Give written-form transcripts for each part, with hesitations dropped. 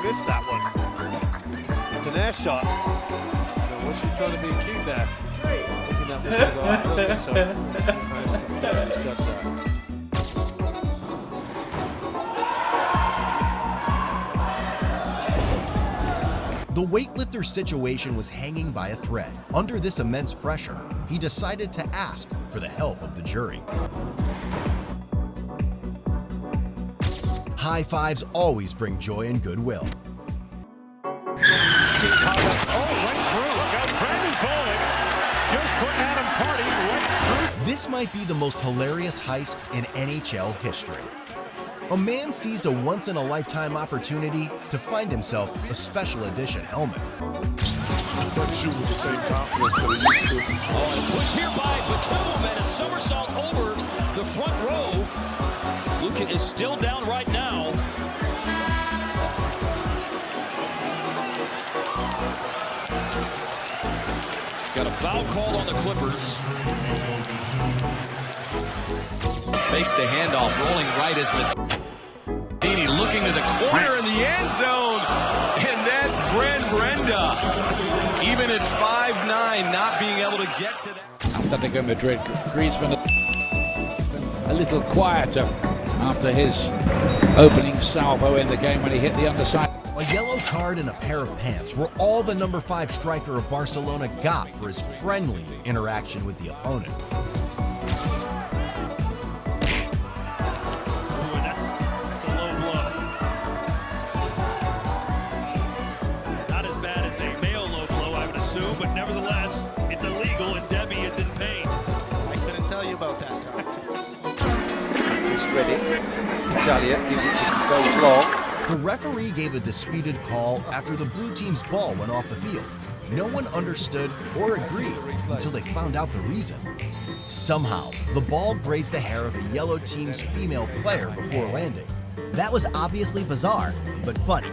missed that one. It's an air shot. Was she trying to be cute there? Thinking that was gonna go out. I don't think so. Nice judge that. The weightlifter's situation was hanging by a thread. Under this immense pressure, he decided to ask for the help of the jury. High fives always bring joy and goodwill. This might be the most hilarious heist in NHL history. A man seized a once-in-a-lifetime opportunity to find himself a special edition helmet. Doesn't shoot with the same confidence that he used to. Oh, and a push here by Batum and a somersault over the front row. Luka is still down right now. Got a foul called on the Clippers. Fakes the handoff, rolling right as Matheny looking to the corner in the end zone. And that's Brenda. Even at 5'9", not being able to get to that. Atletico Madrid, Griezmann a little quieter after his opening salvo in the game when he hit the underside. A yellow card and a pair of pants were all the number 5 striker of Barcelona got for his friendly interaction with the opponent. That's a low blow. Not as bad as a male low blow, I would assume, but nevertheless, it's illegal and Debbie is in pain. I couldn't tell you about that, Tom. He's ready. Italia gives it to goes long. The referee gave a disputed call after the blue team's ball went off the field. No one understood or agreed until they found out the reason. Somehow, the ball grazed the hair of a yellow team's female player before landing. That was obviously bizarre, but funny.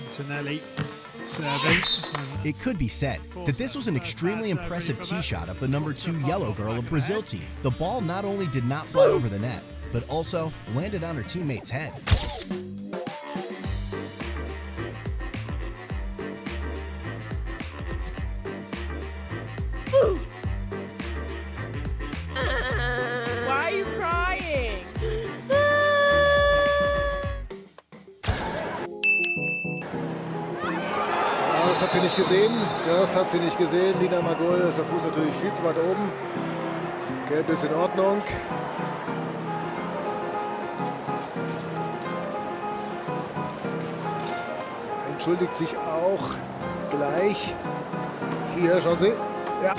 Antonelli serving. It could be said that this was an extremely impressive tee shot of the number 2 yellow girl of Brazil team. The ball not only did not fly over the net, but also landed on her teammate's head. Why are you crying? Das hat sie nicht gesehen. Das hat sie nicht gesehen. Nina Magol, ist der Fuß natürlich viel zu weit oben. Gelb ist in Ordnung. Entschuldigt sich auch gleich. Hier, schauen Sie. Ja.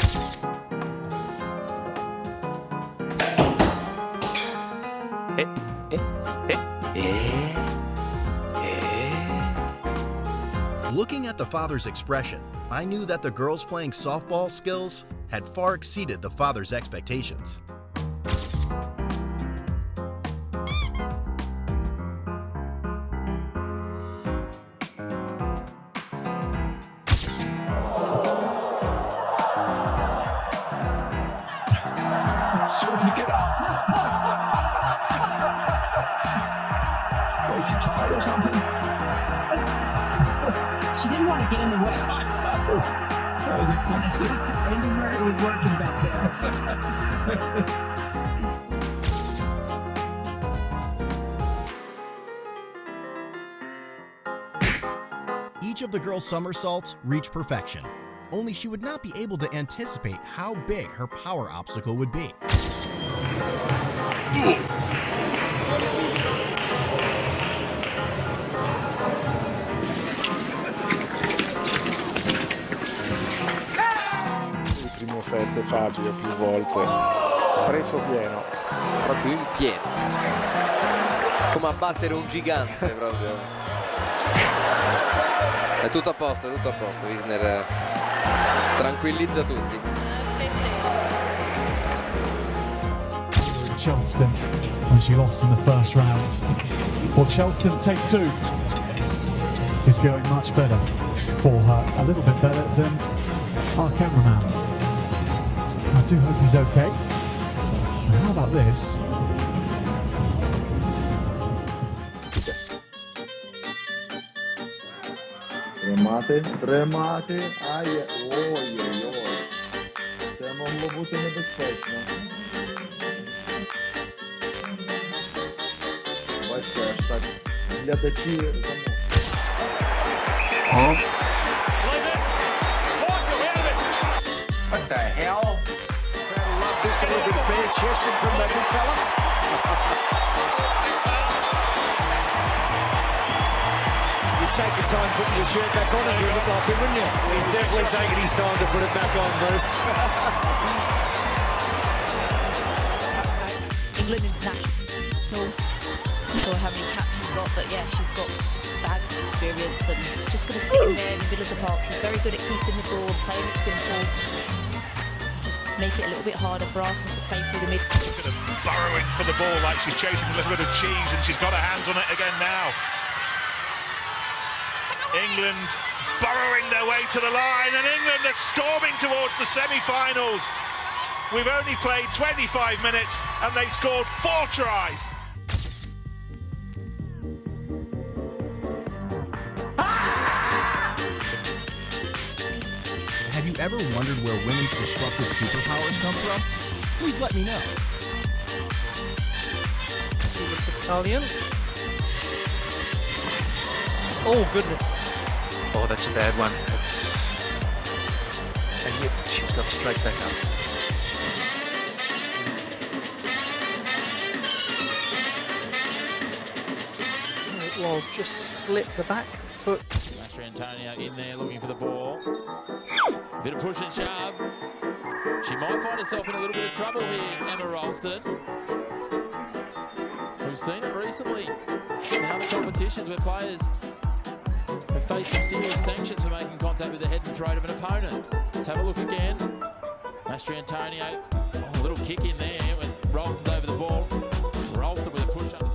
Looking at the father's expression, I knew that the girls playing softball skills had far exceeded the father's expectations. Or something. She didn't want to get in the way. It was working back there. Each of the girls' somersaults reached perfection, only she would not be able to anticipate how big her power obstacle would be. Il primo set Fabio più volte, preso pieno. Proprio in pieno. Come abbattere un gigante proprio. È tutto a posto, Isner tranquillizza tutti. Chelmsford when she lost in the first round. Well, Chelmsford take 2 is going much better for her, a little bit better than our cameraman. I do hope he's okay. And how about this? Тримати, ой-ой-ой, це могло бути небезпечно. Бачите, аж так глядачі замовкли. What the hell? Trying to lob this a little bit of bad chesting from that big fella. Take your time putting your shirt back on if you look like him, wouldn't you? He's definitely taking his time to put it back on, Bruce. England international. Not sure how many caps she's got, but yeah, she's got bags of experience and she's just going to sit in there in the middle of the park. She's very good at keeping the ball, playing it simple. Just make it a little bit harder for Arsenal to play through the mid. Burrowing for the ball like she's chasing a little bit of cheese, and she's got her hands on it again now. England burrowing their way to the line, and England are storming towards the semi-finals. We've only played 25 minutes and they've scored 4 tries. Have you ever wondered where women's destructive superpowers come from? Please let me know. Italian. Oh, goodness. Oh, that's a bad one. And yet she's got straight back up. It was just slipped the back foot. Antonio in there looking for the ball. Bit of push and shove. She might find herself in a little bit of trouble here, Emma Ralston. We've seen it recently in other competitions where players have faced some serious sanctions for making contact with the head and throat of an opponent. Let's have a look again. Mastri Antonio, a little kick in there when Ralston's over the ball. Ralston with a push under.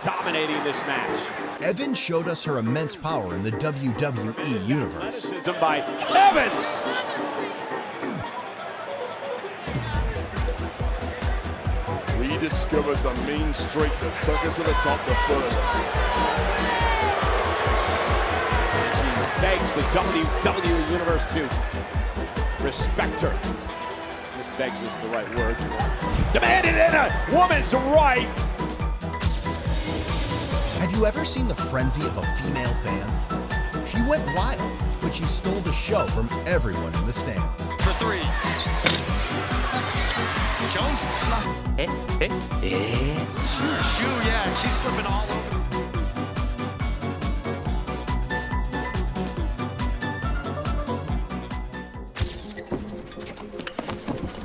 Dominating this match. Evan showed us her immense power in the WWE universe. By Evans! Rediscovered the mean streak that took her to the top the first. She begs the WWE universe to respect her. This begs is the right word. Demanded in a woman's right. Have you ever seen the frenzy of a female fan? She went wild, but she stole the show from everyone in the stands. For 3. Jones. Shoe, yeah, she's slipping all over.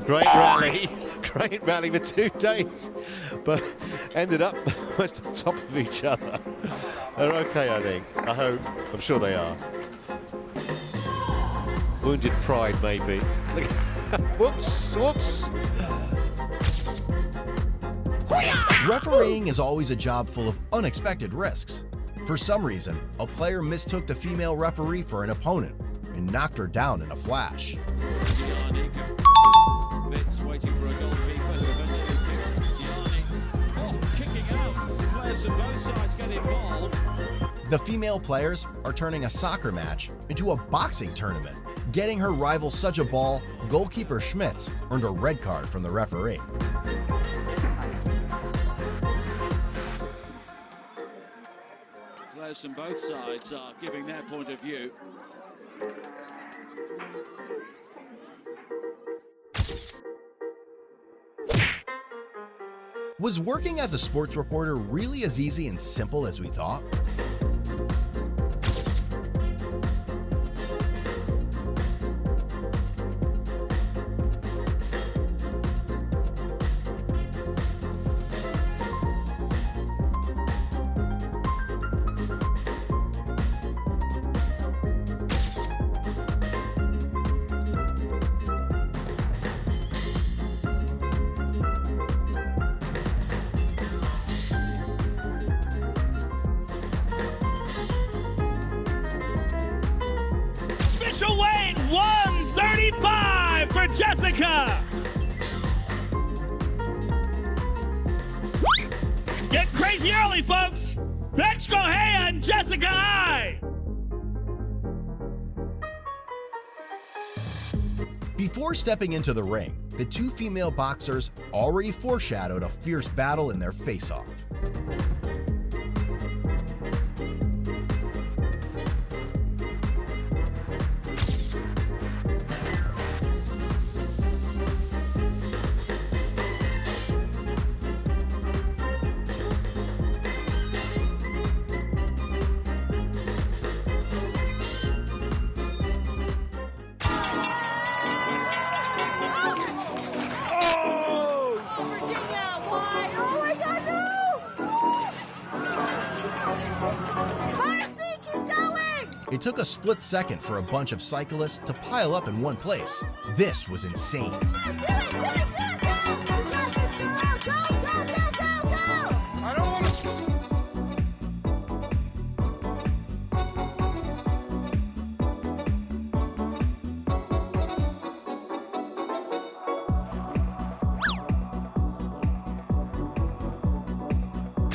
Great rally. great rally for 2 days, but ended up almost on top of each other. They're okay, I think. I hope. I'm sure they are. Wounded pride, maybe. Whoops, whoops. Refereeing is always a job full of unexpected risks. For some reason, a player mistook the female referee for an opponent and knocked her down in a flash. Vince waiting for a goalkeeper who eventually kicks it. Gianni, kicking out. Players from both sides get involved. The female players are turning a soccer match into a boxing tournament. Getting her rival such a ball, goalkeeper Schmitz earned a red card from the referee. Players from both sides are giving their point of view. Was working as a sports reporter really as easy and simple as we thought? Official weight 135 for Jessica. Get crazy early, folks. Let's go and Jessica High. Before stepping into the ring, the 2 female boxers already foreshadowed a fierce battle in their face-off. It took a split second for a bunch of cyclists to pile up in one place. This was insane.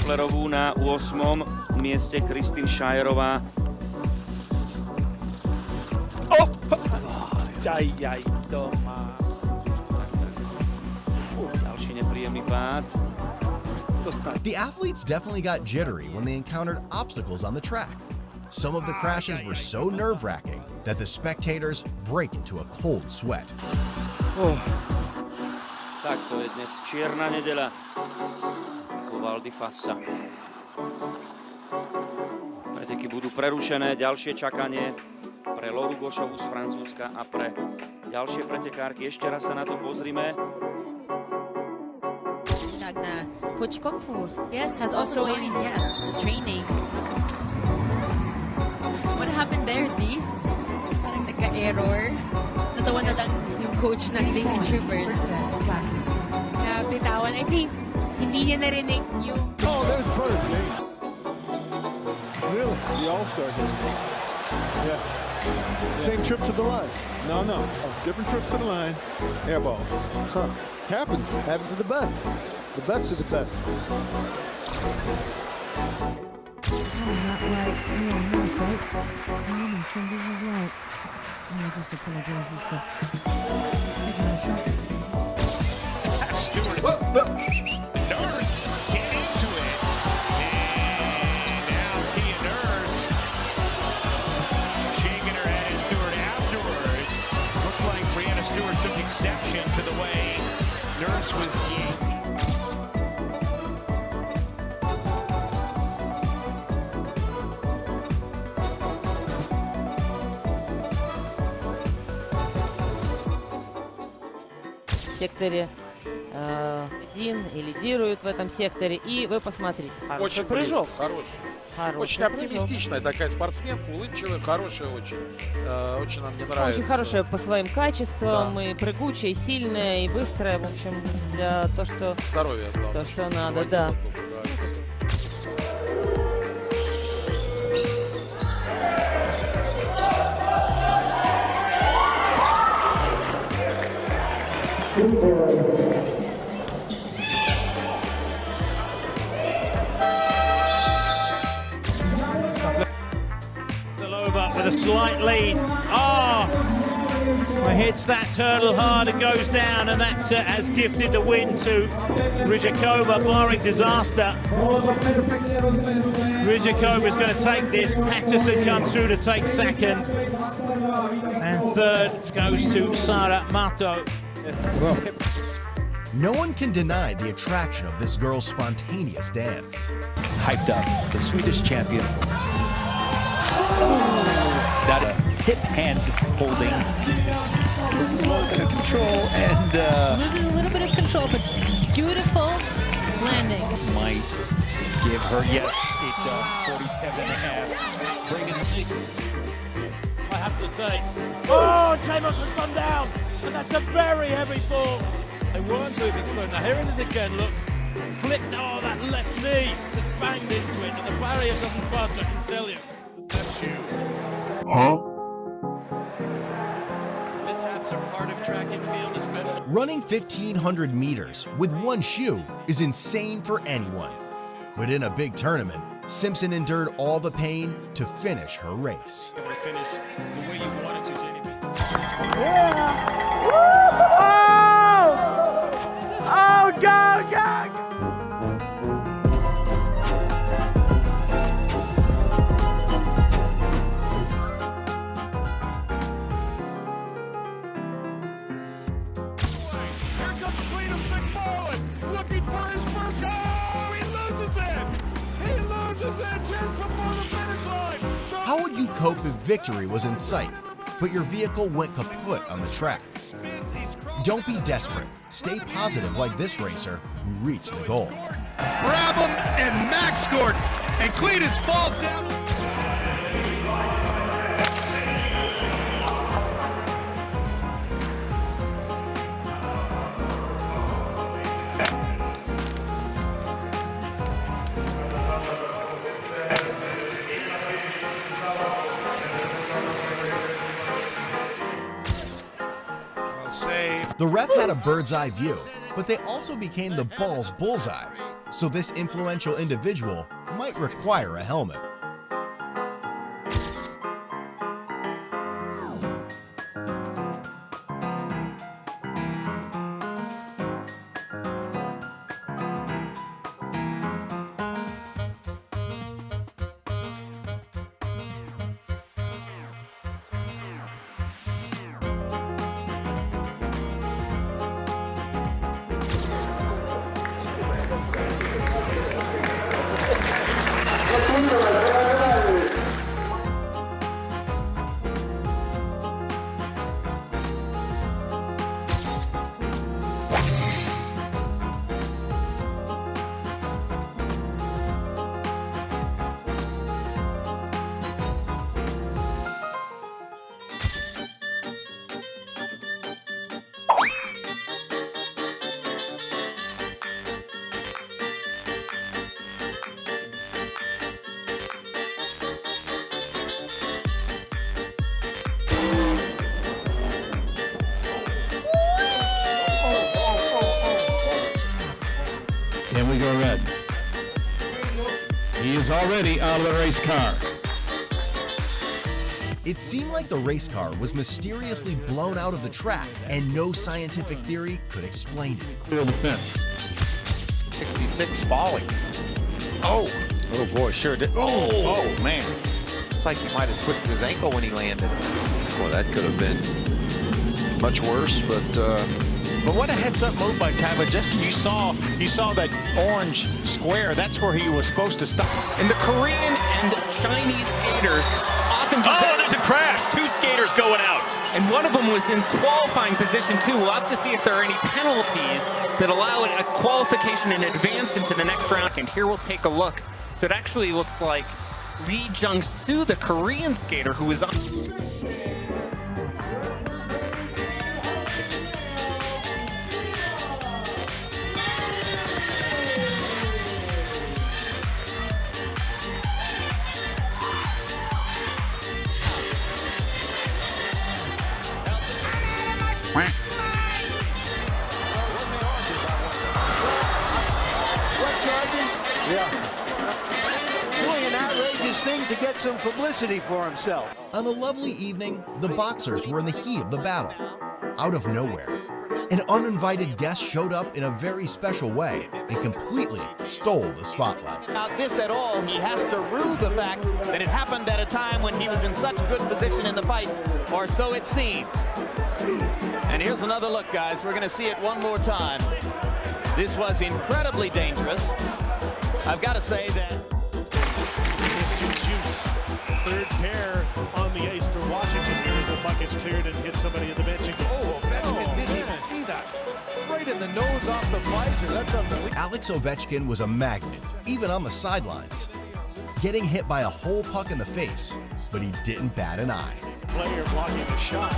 Klerovú na 8. mieste Kristin Šajerová. Aj, to má. Ďalší nepríjemný pád. The athletes definitely got jittery when they encountered obstacles on the track. Some of the crashes were so nerve-wracking that the spectators break into a cold sweat. Tak to je dnes čierna nedeľa. Val di Fassa. Preteky budú prerušené, ďalšie čakanie pre Lauru Gošovú z Francúzska a pre ďalšie pretekárky. Ešte raz sa na to pozrime. Tak na Coach Kung Fu. Yes, has also joined. Yes, training. What happened there, Z? Parang nagka-error. Natawa na lang yung coach ng Lady Troopers. Kaya bitawan, I think hindi niya narinig yung... Oh, there's Bird. Really? The All-Star game. Yeah. Same trip to the line. No. Different trips to the line. Air balls. Huh. Happens. Happens to the best. The best of the best. Not right. No sight. My fingers is right. I just apologize for Stewart. Nurse get into it. And now Kia Nurse shaking her head at Stewart afterwards. Looked like Brianna Stewart took exception to the way Nurse was yanked. Те, которые один и лидирует в этом секторе. И вы посмотрите, хороший Очень прыжок. близко, хороший. Хороший Очень прыжок. оптимистичная такая спортсменка, улыбчивая, хорошая очень. Очень нам не нравится. Очень хорошая по своим качествам, и прыгучая, и сильная, и быстрая, в общем, для то, что... Здоровье, главное. То, что надо, да. Over with a slight lead. Oh, hits that turtle hard and goes down, and that has gifted the win to Ryzhikova, barring disaster. Ryzhikova is going to take this. Patterson comes through to take second, and third goes to Sara Mato. No one can deny the attraction of this girl's spontaneous dance. Hyped up, the Swedish champion. That hip hand holding. Loses a little bit of control and loses a little bit of control, but beautiful landing. Might give her, yes, it does. 47.5. Bring it. I have to say, oh, Chamos has gone down, and that's a very heavy fall. They weren't moving slow. Now here it is again, look. Flips, oh, that left knee just banged into it, and the barrier doesn't pass, I can tell you. That's you. Huh? Mishaps are part of track and field, especially. Running 1,500 meters with one shoe is insane for anyone. But in a big tournament, Simpson endured all the pain to finish her race. Finish the way you wanted to, Jenny. Yeah! Oh! Oh, go, go! Looking for his first goal! He loses it! He loses it just before the finish line! How would you cope if victory was in sight, but your vehicle went kaput on the track? Don't be desperate. Stay positive like this racer who reached the goal. Grab him, and Max scored! And Cletus falls down. The ref had a bird's eye view, but they also became the ball's bullseye, so this influential individual might require a helmet. And we go red. He is already out of the race car. It seemed like the race car was mysteriously blown out of the track, and no scientific theory could explain it. Field defense. 66 falling. Oh boy, sure did. Oh man. Like he might have twisted his ankle when he landed. Well, that could have been much worse, but what a heads-up move by Tyler Jesper. You saw that orange square. That's where he was supposed to stop. And the Korean and Chinese skaters often... Oh, there's a crash. 2 skaters going out. and one of them was in qualifying position too. We'll have to see if there are any penalties that allow a qualification and advance into the next round. And here we'll take a look. So it actually looks like Lee Jung-soo, the Korean skater who was on. Doing an outrageous thing to get some publicity for himself. On a lovely evening, the boxers were in the heat of the battle. Out of nowhere, an uninvited guest showed up in a very special way and completely stole the spotlight. About this at all, he has to rue the fact that it happened at a time when he was in such good position in the fight, or so it seemed. And here's another look, guys. We're going to see it one more time. This was incredibly dangerous. I've got to say that. Third pair on the ace for Washington here as the puck is cleared and hits somebody at the bench. Oh, Ovechkin didn't even see that. Right in the nose off the visor. That's unbelievable. Alex Ovechkin was a magnet, even on the sidelines, getting hit by a whole puck in the face, but he didn't bat an eye. Player blocking a shot.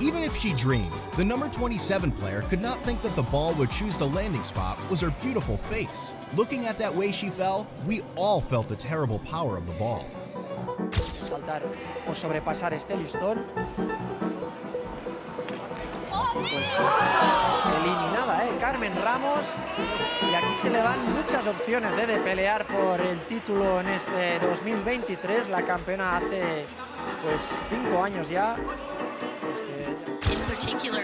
Even if she dreamed, the number 27 player could not think that the ball would choose the landing spot was her beautiful face. Looking at that way she fell, we all felt the terrible power of the ball. Saltar o sobrepasar este listón. Pues eliminada, Carmen Ramos. Y aquí se le van muchas opciones de pelear por el título en este 2023. La campeona hace pues 5 años ya. In particular,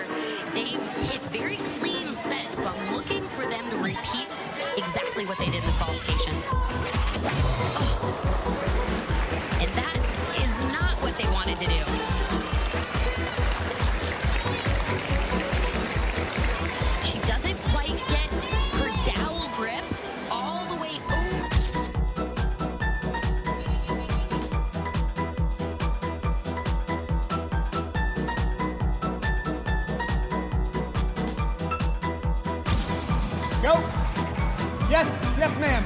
they've hit very clean sets, so I'm looking for them to repeat exactly what they did in the qualifications. Oh. And that is not what they wanted to do. She doesn't quite get her dowel grip all the way over. Go! Yes, yes, ma'am.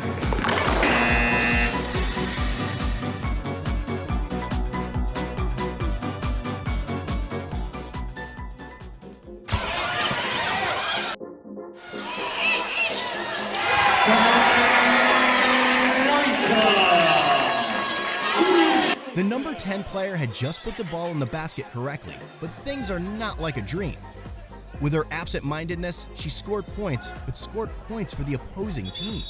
The number 10 player had just put the ball in the basket correctly, but things are not like a dream. With her absent-mindedness, she scored points, but scored points for the opposing team.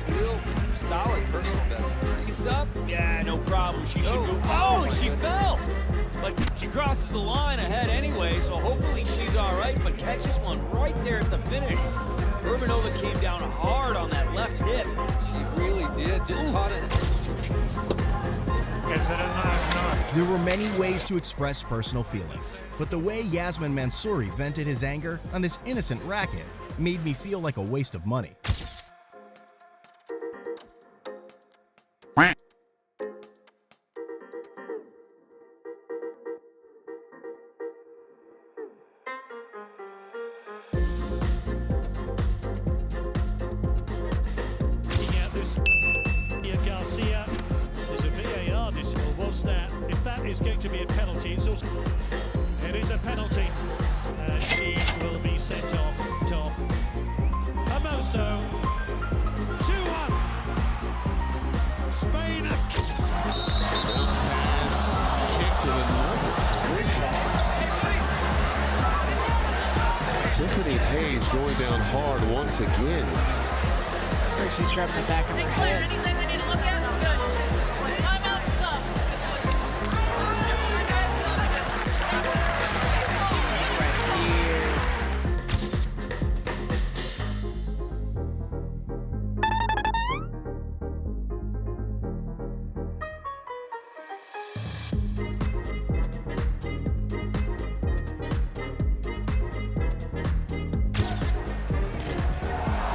Real solid personal best. He's up? Yeah, no problem. She should move. Oh, she fell! But she crosses the line ahead anyway, so hopefully she's all right, but catches one right there at the finish. Urbanova came down hard on that left hip. She really did. Just caught it. There were many ways to express personal feelings, but the way Yasmin Mansouri vented his anger on this innocent racket made me feel like a waste of money. Garcia, there's a VAR decision. Was that? If that is going to be a penalty, it is a penalty. She will be sent off. Hermoso, 2-1. Spain. Bounce pass, kick to another Tiffany Hayes going down hard once again. Looks like she's grabbing the back of her head.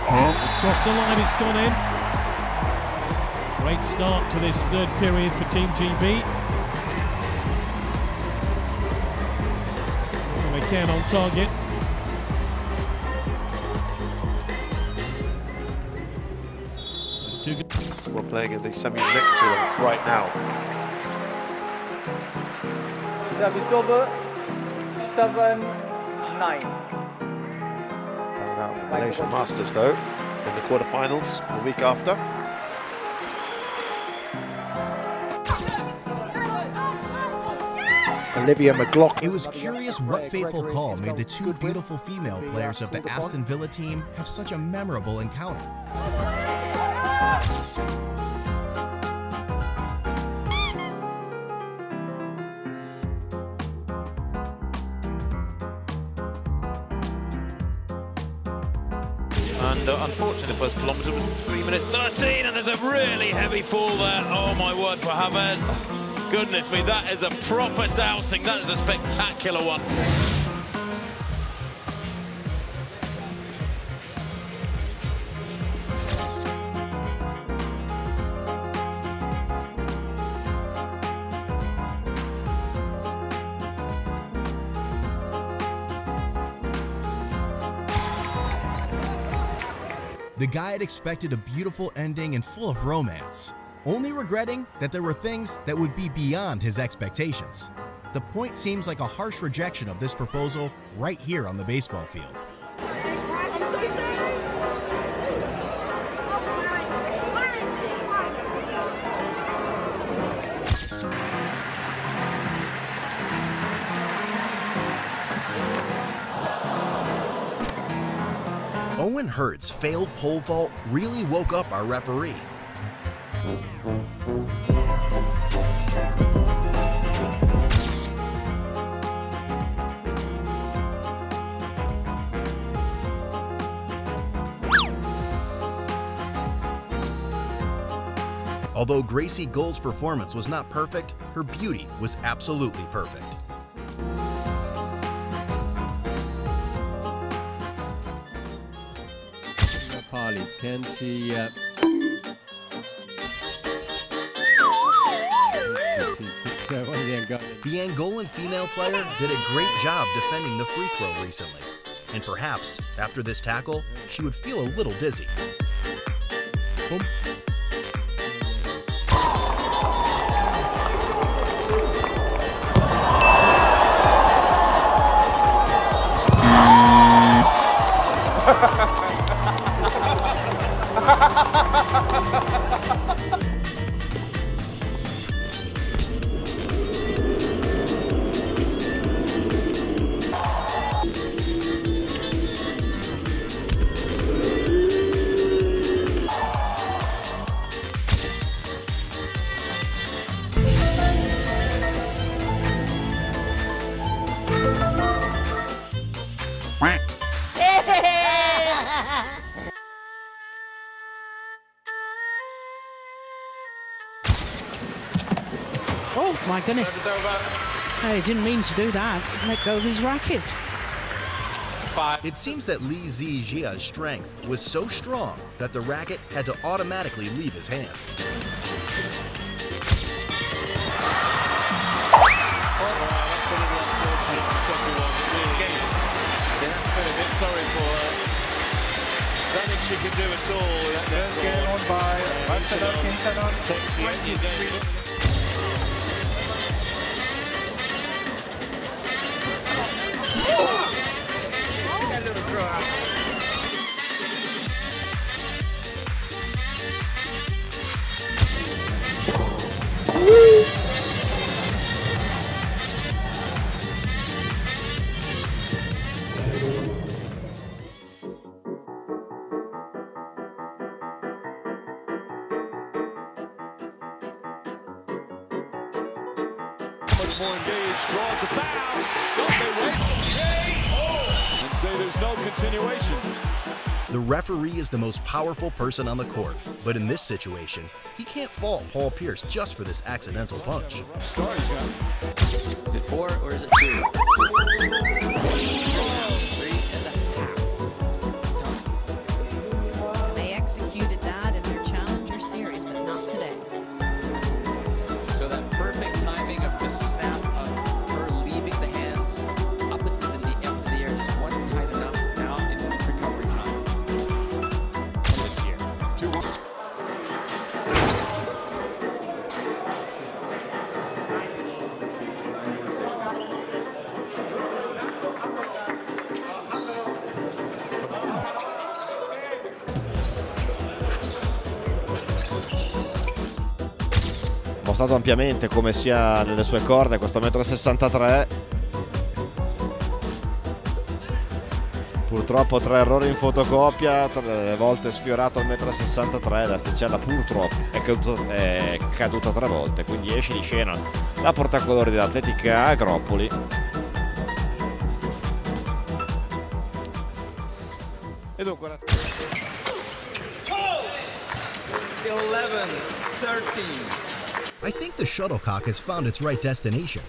Huh? Across the line, it's gone in. Great start to this third period for Team GB. They can on target. We're playing in the semis next to them right now. Service over. 7-9. Coming out for Malaysia Masters though in the quarterfinals the week after. Olivia McLaughlin. It was curious what fateful call made the two beautiful female players of the Aston Villa team have such a memorable encounter. And unfortunately, the first kilometre was 3 minutes 13, and there's a really heavy fall there. Oh my word, for Havertz. Goodness me, that is a proper dousing. That is a spectacular one. The guy had expected a beautiful ending and full of romance, only regretting that there were things that would be beyond his expectations. The point seems like a harsh rejection of this proposal right here on the baseball field. Owen Hurt's failed pole vault really woke up our referee. Although Gracie Gold's performance was not perfect, her beauty was absolutely perfect. Harley, can she... she's one of the Angolan. The Angolan female player did a great job defending the free throw recently. And perhaps, after this tackle, she would feel a little dizzy. Boom. Oh my goodness. I didn't mean to do that. Let go of his racket. It seems that Li Zijia's strength was so strong that the racket had to automatically leave his hand. Sorry for her. Nothing she can do at all. Let's get on by Much more engaged, draws the foul. Don't they wait? And say there's no continuation. The referee is the most powerful person on the court, but in this situation, he can't fault Paul Pierce just for this accidental punch. Is it 4 or is it 2? 3.5. dimostrato ampiamente come sia nelle sue corde questo 1,63 m. Purtroppo 3 errori in fotocopia, 3 volte sfiorato il 1,63 m, l'asticella purtroppo è caduta 3 volte, quindi esce di scena la portacolori dell'Atletica Agropoli. E dunque 11-13. I think the shuttlecock has found its right destination.